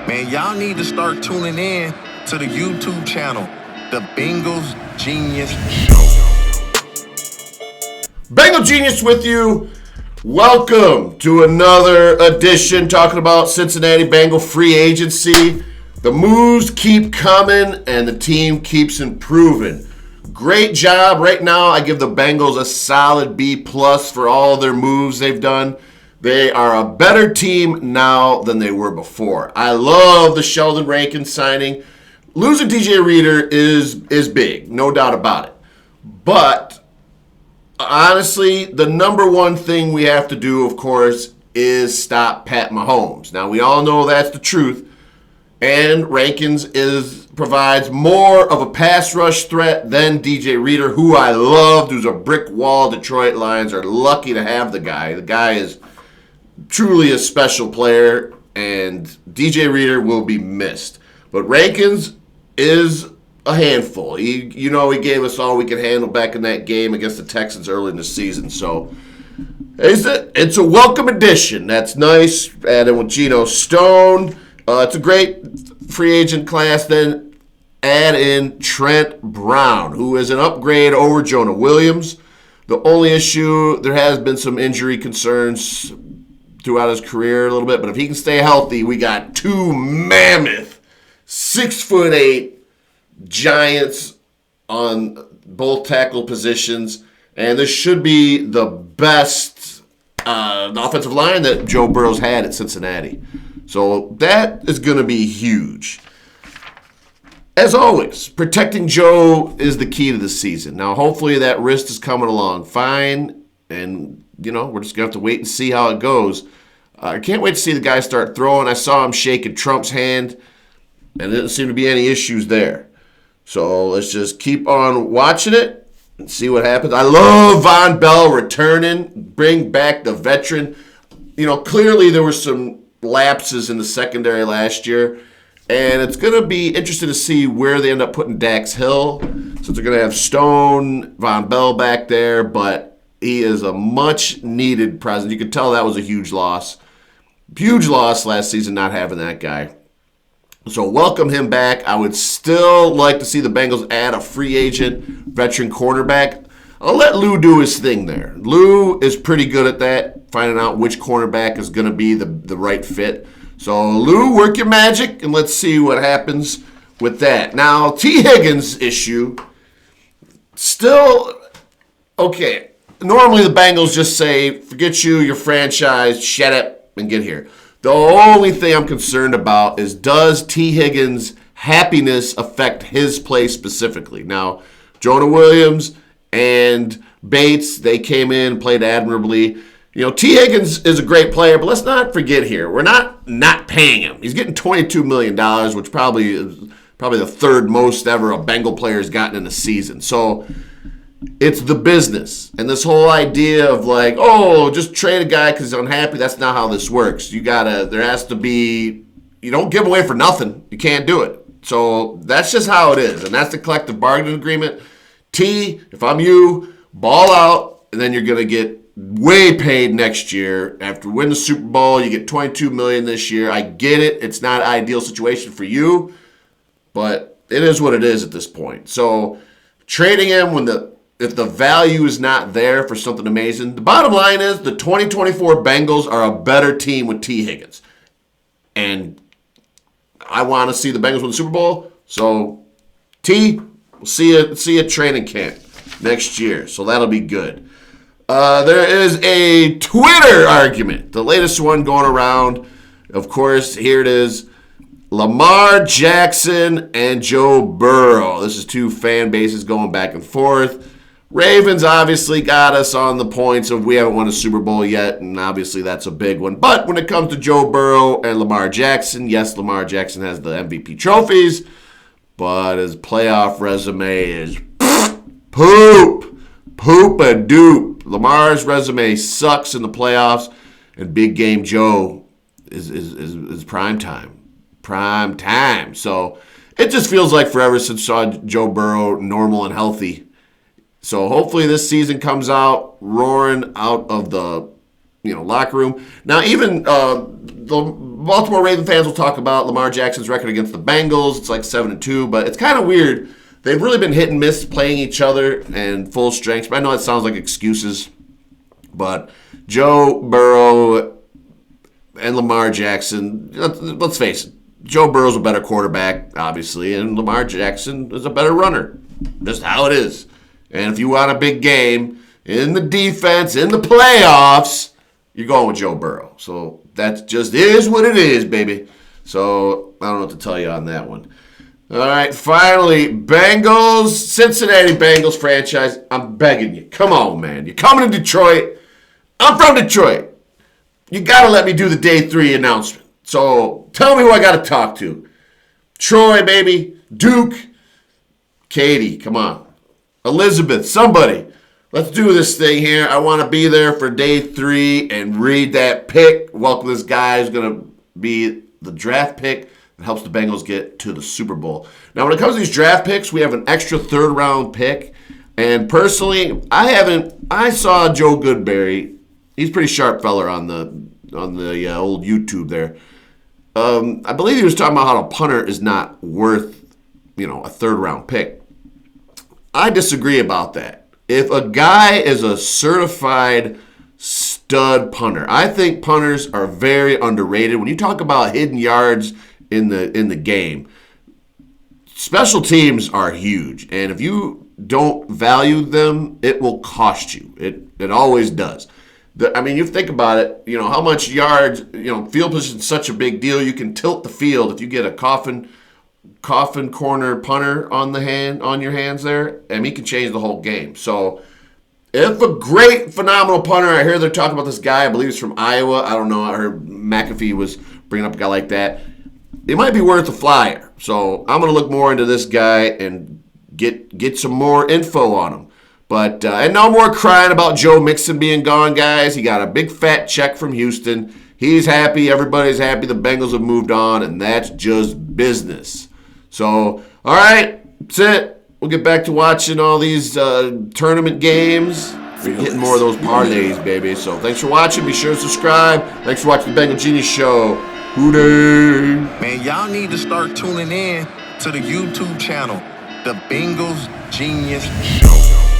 Man, y'all need to start tuning in to the YouTube channel, The Bengals Genius Show. Bengal Genius with you. Welcome to another edition talking about Cincinnati Bengal free agency. The moves keep coming and the team keeps improving. Great job. Right now, I give the Bengals a solid B+ for all their moves they've done. They are a better team now than they were before. I love the Sheldon Rankins signing. Losing DJ Reader is big, no doubt about it. But honestly, the number one thing we have to do, of course, is stop Pat Mahomes. Now, we all know that's the truth. And Rankins provides more of a pass rush threat than DJ Reader, who I loved, who's a brick wall. Detroit Lions are lucky to have the guy. The guy is truly a special player, and DJ Reader will be missed. But Rankins is a handful. He gave us all we could handle back in that game against the Texans early in the season. So it's a welcome addition. That's nice. Adding with Geno Stone. It's a great free agent class. Then add in Trent Brown, who is an upgrade over Jonah Williams. The only issue, there has been some injury concerns throughout his career a little bit, but if he can stay healthy, we got two mammoth 6'8" giants on both tackle positions, and this should be the best offensive line that Joe Burrow's had at Cincinnati. So that is going to be huge. As always, protecting Joe is the key to the season. Now, hopefully that wrist is coming along fine, and we're just going to have to wait and see how it goes. I can't wait to see the guy start throwing. I saw him shaking Trump's hand, and there didn't seem to be any issues there. So let's just keep on watching it and see what happens. I love Von Bell returning, bring back the veteran. Clearly there were some lapses in the secondary last year, and it's going to be interesting to see where they end up putting Dax Hill, since they're going to have Stone, Von Bell back there, but he is a much-needed presence. You could tell that was a huge loss. Huge loss last season not having that guy. So welcome him back. I would still like to see the Bengals add a free agent veteran cornerback. I'll let Lou do his thing there. Lou is pretty good at that, finding out which cornerback is going to be the right fit. So Lou, work your magic, and let's see what happens with that. Now, T. Higgins' issue, still, okay. Normally, the Bengals just say, forget you, your franchise, shut up, and get here. The only thing I'm concerned about is, does T. Higgins' happiness affect his play specifically? Now, Jonah Williams and Bates, they came in, played admirably. T. Higgins is a great player, but let's not forget here, we're not paying him. He's getting $22 million, which probably is the third most ever a Bengal player has gotten in a season. So it's the business. And this whole idea of just trade a guy because he's unhappy, that's not how this works. There has to be, you don't give away for nothing. You can't do it. So that's just how it is. And that's the collective bargaining agreement. T, if I'm you, ball out, and then you're going to get way paid next year. After winning the Super Bowl, you get $22 million this year. I get it. It's not an ideal situation for you, but it is what it is at this point. So trading him if the value is not there for something amazing, the bottom line is the 2024 Bengals are a better team with T. Higgins. And I want to see the Bengals win the Super Bowl. So, T, we'll see you at training camp next year. So that'll be good. There is a Twitter argument, the latest one going around. Of course, here it is. Lamar Jackson and Joe Burrow. This is two fan bases going back and forth. Ravens obviously got us on the points of we haven't won a Super Bowl yet, and obviously that's a big one. But when it comes to Joe Burrow and Lamar Jackson, yes, Lamar Jackson has the MVP trophies, but his playoff resume is poop-a-doop. Lamar's resume sucks in the playoffs, and Big Game Joe is prime time. Prime time. So it just feels like forever since saw Joe Burrow normal and healthy. So hopefully this season comes out roaring out of the locker room. Now, even the Baltimore Ravens fans will talk about Lamar Jackson's record against the Bengals. It's like 7-2, but it's kind of weird. They've really been hit and miss playing each other and full strength. But I know it sounds like excuses, but Joe Burrow and Lamar Jackson, let's face it, Joe Burrow's a better quarterback, obviously, and Lamar Jackson is a better runner. Just how it is. And if you want a big game in the defense, in the playoffs, you're going with Joe Burrow. So that just is what it is, baby. So I don't know what to tell you on that one. All right, finally, Cincinnati Bengals franchise. I'm begging you. Come on, man. You're coming to Detroit. I'm from Detroit. You got to let me do the day 3 announcement. So tell me who I got to talk to. Troy, baby. Duke. Katie, come on. Elizabeth, somebody. Let's do this thing here. I want to be there for day 3 and read that pick. Welcome this guy who's going to be the draft pick that helps the Bengals get to the Super Bowl. Now, when it comes to these draft picks, we have an extra 3rd-round pick. And personally, I saw Joe Goodberry. He's a pretty sharp feller on the old YouTube there. I believe he was talking about how a punter is not worth, a 3rd-round pick. I disagree about that. If a guy is a certified stud punter, I think punters are very underrated. When you talk about hidden yards in the game, special teams are huge, and if you don't value them, it will cost you. It always does. You think about it, how much yards, field position is such a big deal. You can tilt the field if you get a coffin corner punter on your hands there, and he can change the whole game. So if a great, phenomenal punter, I hear they're talking about this guy, I believe he's from Iowa. I don't know. I heard McAfee was bringing up a guy like that. It might be worth a flyer. So I'm going to look more into this guy and get some more info on him. But and no more crying about Joe Mixon being gone, guys. He got a big fat check from Houston. He's happy. Everybody's happy. The Bengals have moved on, and that's just business. So, all right, that's it. We'll get back to watching all these tournament games. We're hitting more of those parlays, baby. So thanks for watching. Be sure to subscribe. Thanks for watching the Bengal Genius Show. Hooday! Man, y'all need to start tuning in to the YouTube channel, The Bengals Genius Show.